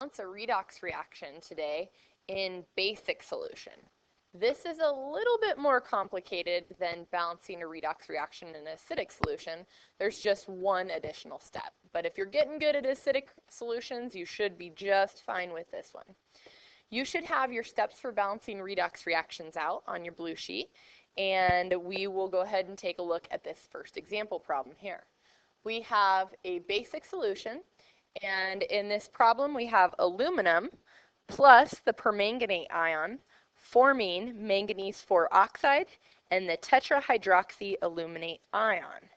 A redox reaction today in basic solution. This is a little bit more complicated than balancing a redox reaction in an acidic solution. There's just one additional step. But if you're getting good at acidic solutions, you should be just fine with this one. You should have your steps for balancing redox reactions out on your blue sheet, and we will go ahead and take a look at this first example problem here. We have a basic solution. And in this problem, we have aluminum plus the permanganate ion forming manganese 4 oxide and the tetrahydroxyaluminate ion.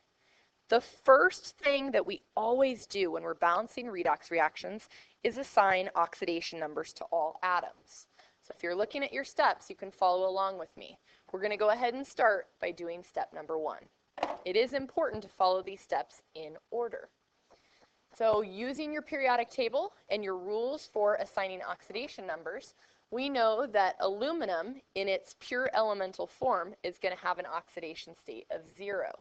The first thing that we always do when we're balancing redox reactions is assign oxidation numbers to all atoms. So if you're looking at your steps, you can follow along with me. We're going to go ahead and start by doing step number 1. It is important to follow these steps in order. So using your periodic table and your rules for assigning oxidation numbers, we know that aluminum in its pure elemental form is going to have an oxidation state of 0.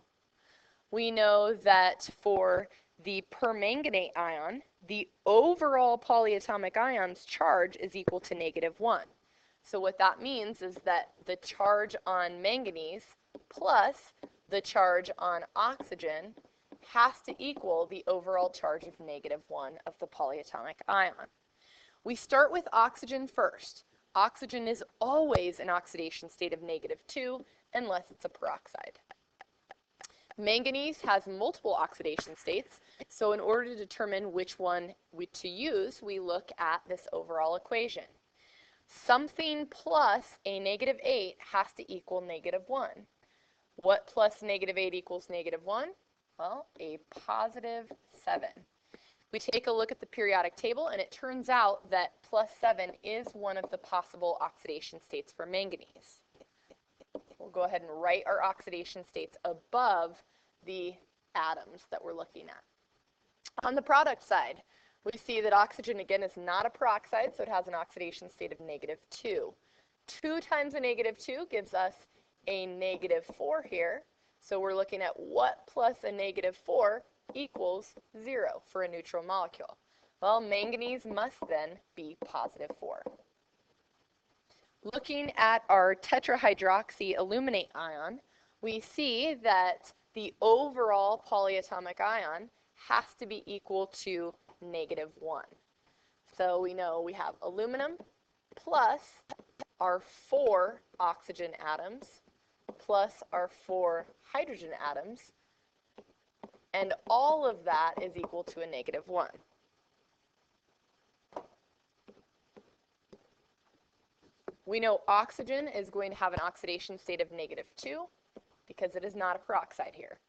We know that for the permanganate ion, the overall polyatomic ion's charge is equal to -1. So what that means is that the charge on manganese plus the charge on oxygen has to equal the overall charge of -1 of the polyatomic ion. We start with oxygen first. Oxygen is always an oxidation state of -2 unless it's a peroxide. Manganese has multiple oxidation states, so in order to determine which one to use, we look at this overall equation. Something plus a -8 has to equal -1. What plus -8 equals -1? Well, a +7. We take a look at the periodic table, and it turns out that +7 is one of the possible oxidation states for manganese. We'll go ahead and write our oxidation states above the atoms that we're looking at. On the product side, we see that oxygen, again, is not a peroxide, so it has an oxidation state of -2. 2 times a -2 gives us a -4 here. So we're looking at what plus a -4 equals 0 for a neutral molecule. Well, manganese must then be +4. Looking at our tetrahydroxyaluminate ion, we see that the overall polyatomic ion has to be equal to -1. So we know we have aluminum plus our 4 oxygen atoms plus our 4 hydrogen atoms, and all of that is equal to a -1. We know oxygen is going to have an oxidation state of -2 because it is not a peroxide here.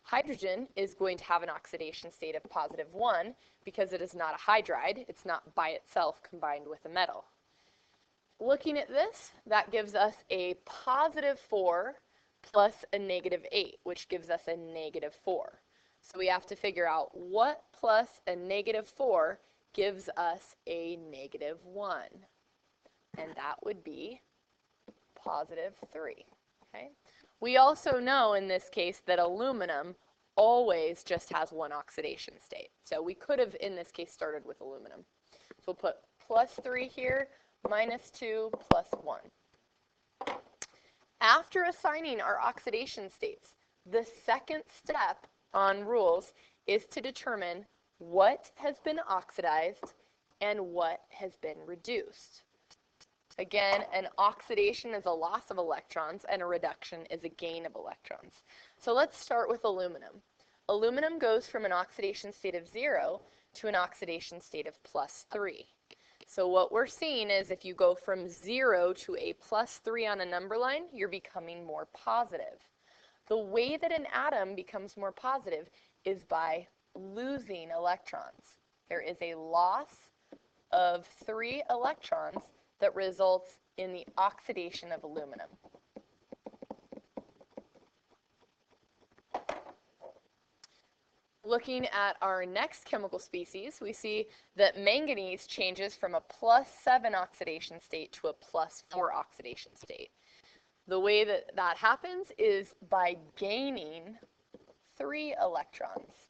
Hydrogen is going to have an oxidation state of +1 because it is not a hydride. It's not by itself combined with a metal. Looking at this, that gives us a +4 plus a -8, which gives us a -4. So we have to figure out what plus a -4 gives us a -1. And that would be +3. Okay? We also know in this case that aluminum always just has one oxidation state. So we could have, in this case, started with aluminum. So we'll put +3 here, -2, +1. After assigning our oxidation states, the second step on rules is to determine what has been oxidized and what has been reduced. Again, an oxidation is a loss of electrons and a reduction is a gain of electrons. So let's start with aluminum. Aluminum goes from an oxidation state of 0 to an oxidation state of +3. So what we're seeing is if you go from 0 to a +3 on a number line, you're becoming more positive. The way that an atom becomes more positive is by losing electrons. There is a loss of 3 electrons that results in the oxidation of aluminum. Looking at our next chemical species, we see that manganese changes from a +7 oxidation state to a +4 oxidation state. The way that that happens is by gaining 3 electrons.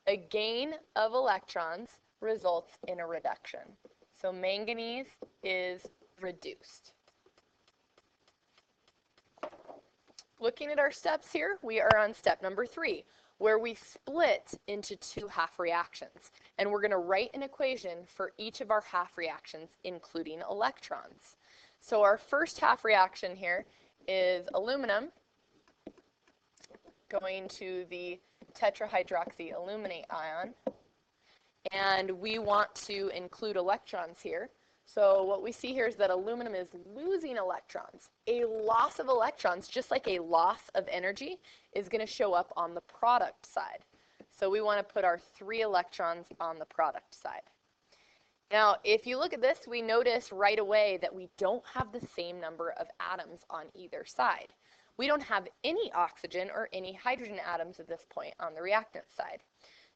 A gain of electrons results in a reduction. So manganese is reduced. Looking at our steps here, we are on step number 3, where we split into 2 half reactions. And we're going to write an equation for each of our half reactions, including electrons. So our first half reaction here is aluminum going to the tetrahydroxyaluminate ion. And we want to include electrons here. So what we see here is that aluminum is losing electrons. A loss of electrons, just like a loss of energy, is going to show up on the product side. So we want to put our 3 electrons on the product side. Now, if you look at this, we notice right away that we don't have the same number of atoms on either side. We don't have any oxygen or any hydrogen atoms at this point on the reactant side.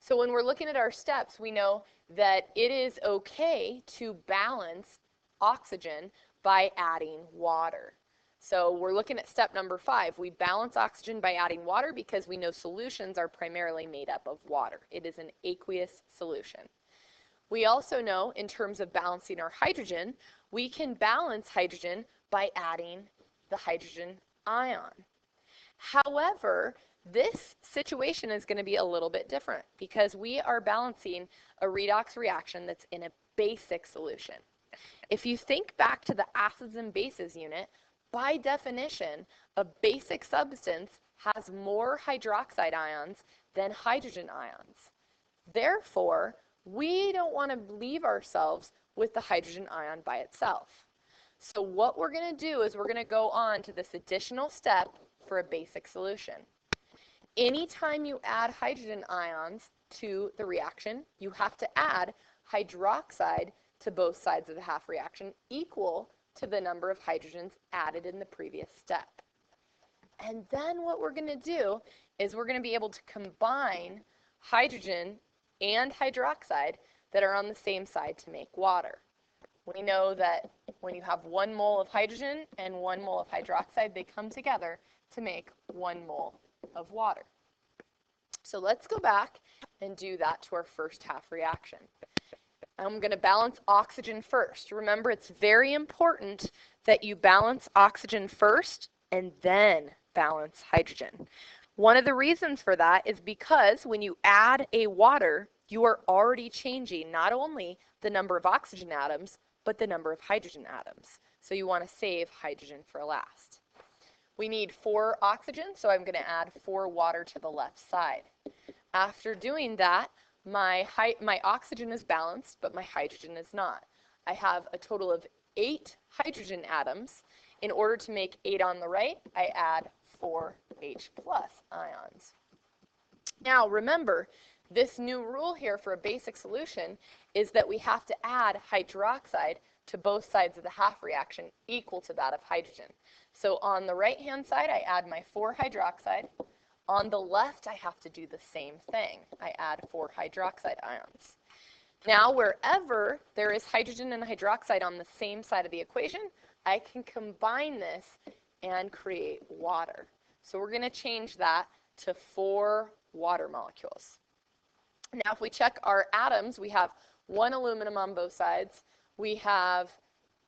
So when we're looking at our steps, we know that it is okay to balance oxygen by adding water. So we're looking at step number 5. We balance oxygen by adding water because we know solutions are primarily made up of water. It is an aqueous solution. We also know, in terms of balancing our hydrogen, we can balance hydrogen by adding the hydrogen ion. However, this situation is going to be a little bit different because we are balancing a redox reaction that's in a basic solution. If you think back to the acids and bases unit, by definition, a basic substance has more hydroxide ions than hydrogen ions. Therefore, we don't want to leave ourselves with the hydrogen ion by itself. So what we're going to do is we're going to go on to this additional step for a basic solution. Anytime you add hydrogen ions to the reaction, you have to add hydroxide to both sides of the half reaction equal to the number of hydrogens added in the previous step. And then what we're going to do is we're going to be able to combine hydrogen and hydroxide that are on the same side to make water. We know that when you have 1 mole of hydrogen and 1 mole of hydroxide, they come together to make 1 mole of water. So let's go back and do that to our first half reaction. I'm going to balance oxygen first. Remember, it's very important that you balance oxygen first and then balance hydrogen. One of the reasons for that is because when you add a water, you are already changing not only the number of oxygen atoms, but the number of hydrogen atoms. So you want to save hydrogen for last. We need 4 oxygen, so I'm going to add 4 water to the left side. After doing that, my oxygen is balanced, but my hydrogen is not. I have a total of 8 hydrogen atoms. In order to make 8 on the right, I add 4 H+ ions. Now remember, this new rule here for a basic solution is that we have to add hydroxide to both sides of the half reaction equal to that of hydrogen. So on the right-hand side, I add my 4 hydroxide. On the left, I have to do the same thing. I add 4 hydroxide ions. Now, wherever there is hydrogen and hydroxide on the same side of the equation, I can combine this and create water. So we're going to change that to 4 water molecules. Now, if we check our atoms, we have 1 aluminum on both sides. We have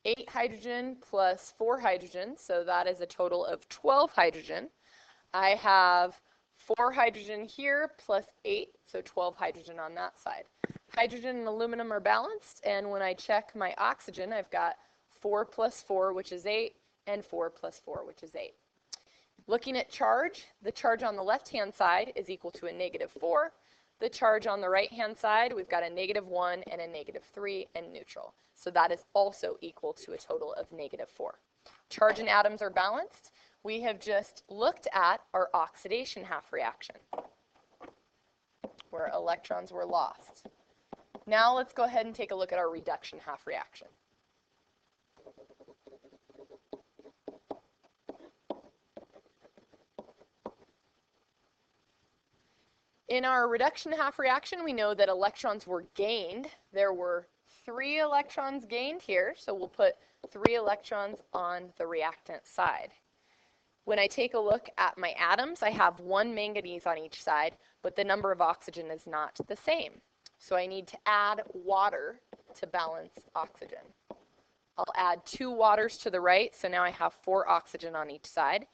8 hydrogen plus 4 hydrogen, so that is a total of 12 hydrogen. I have 4 hydrogen here plus 8, so 12 hydrogen on that side. Hydrogen and aluminum are balanced, and when I check my oxygen, I've got 4 plus 4, which is 8, and 4 plus 4, which is 8. Looking at charge, the charge on the left-hand side is equal to a -4. The charge on the right-hand side, we've got a -1 and a -3 and neutral. So that is also equal to a total of -4. Charge and atoms are balanced. We have just looked at our oxidation half reaction, where electrons were lost. Now let's go ahead and take a look at our reduction half reaction. In our reduction half reaction, we know that electrons were gained. There were 3 electrons gained here, so we'll put 3 electrons on the reactant side. When I take a look at my atoms, I have 1 manganese on each side, but the number of oxygen is not the same. So I need to add water to balance oxygen. I'll add 2 waters to the right, so now I have 4 oxygen on each side.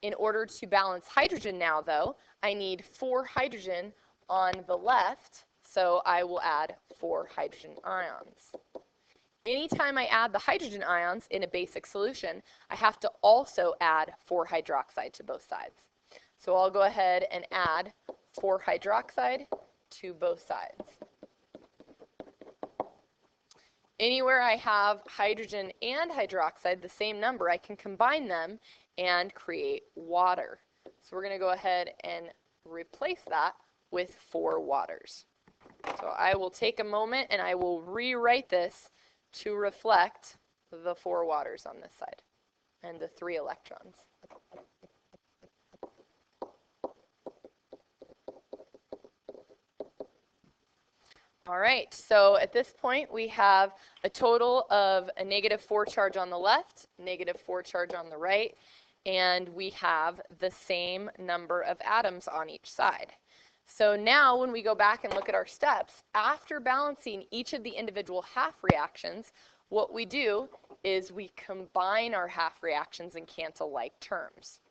In order to balance hydrogen now, though, I need 4 hydrogen on the left, so I will add 4 hydrogen ions. Anytime I add the hydrogen ions in a basic solution, I have to also add 4 hydroxide to both sides. So I'll go ahead and add 4 hydroxide to both sides. Anywhere I have hydrogen and hydroxide, the same number, I can combine them and create water. So we're going to go ahead and replace that with 4 waters. So I will take a moment and I will rewrite this to reflect the 4 waters on this side and the 3 electrons. All right, so at this point we have a total of a -4 charge on the left, -4 charge on the right, and we have the same number of atoms on each side. So now when we go back and look at our steps, after balancing each of the individual half reactions, what we do is we combine our half reactions and cancel like terms.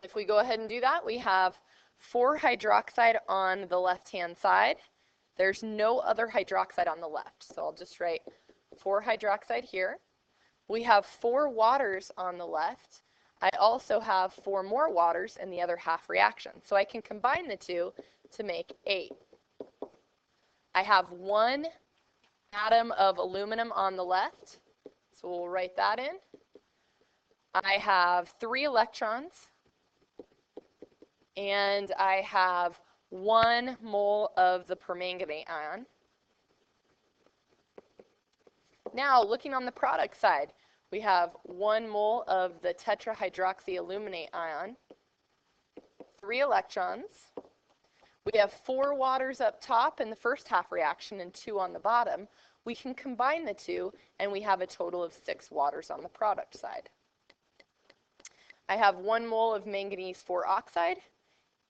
If we go ahead and do that, we have 4 hydroxide on the left-hand side. There's no other hydroxide on the left, so I'll just write 4 hydroxide here. We have 4 waters on the left. I also have 4 more waters in the other half reaction, so I can combine the two to make 8. I have 1 atom of aluminum on the left, so we'll write that in. I have 3 electrons, and I have 1 mole of the permanganate ion. Now, looking on the product side, we have 1 mole of the tetrahydroxyaluminate ion, 3 electrons. We have 4 waters up top in the first half reaction and 2 on the bottom. We can combine the two, and we have a total of 6 waters on the product side. I have 1 mole of manganese 4 oxide,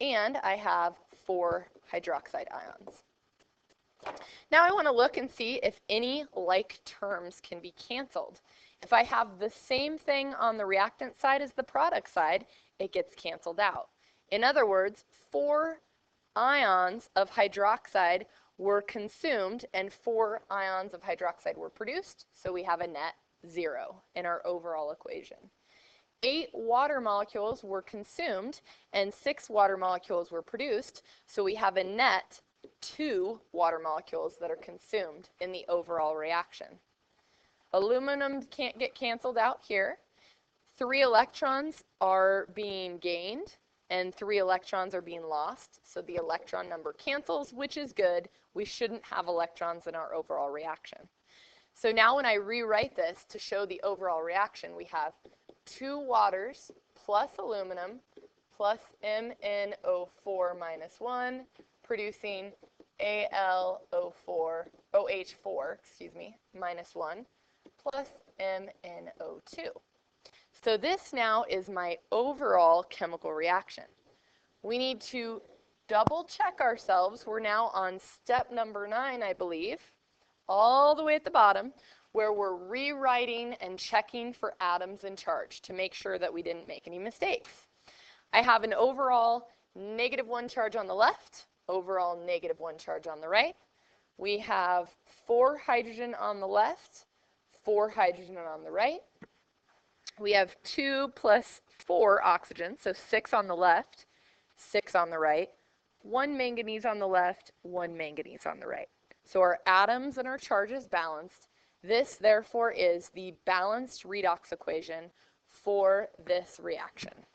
and I have 4 hydroxide ions. Now I want to look and see if any like terms can be canceled. If I have the same thing on the reactant side as the product side, it gets canceled out. In other words, 4 ions of hydroxide were consumed and 4 ions of hydroxide were produced, so we have a net 0 in our overall equation. 8 water molecules were consumed and 6 water molecules were produced, so we have a net 2 water molecules that are consumed in the overall reaction. Aluminum can't get canceled out here. 3 electrons are being gained and 3 electrons are being lost, so the electron number cancels, which is good. We shouldn't have electrons in our overall reaction. So now when I rewrite this to show the overall reaction, we have 2 waters plus aluminum plus MnO4 minus 1 producing OH4 minus 1 plus MnO2. So this now is my overall chemical reaction. We need to double check ourselves. We're now on step number 9, I believe, all the way at the bottom, where we're rewriting and checking for atoms in charge to make sure that we didn't make any mistakes. I have an overall -1 charge on the left, overall -1 charge on the right. We have 4 hydrogen on the left, 4 hydrogen on the right. We have 2 plus 4 oxygen, so 6 on the left, 6 on the right, 1 manganese on the left, 1 manganese on the right. So our atoms and our charges balanced. This, therefore, is the balanced redox equation for this reaction.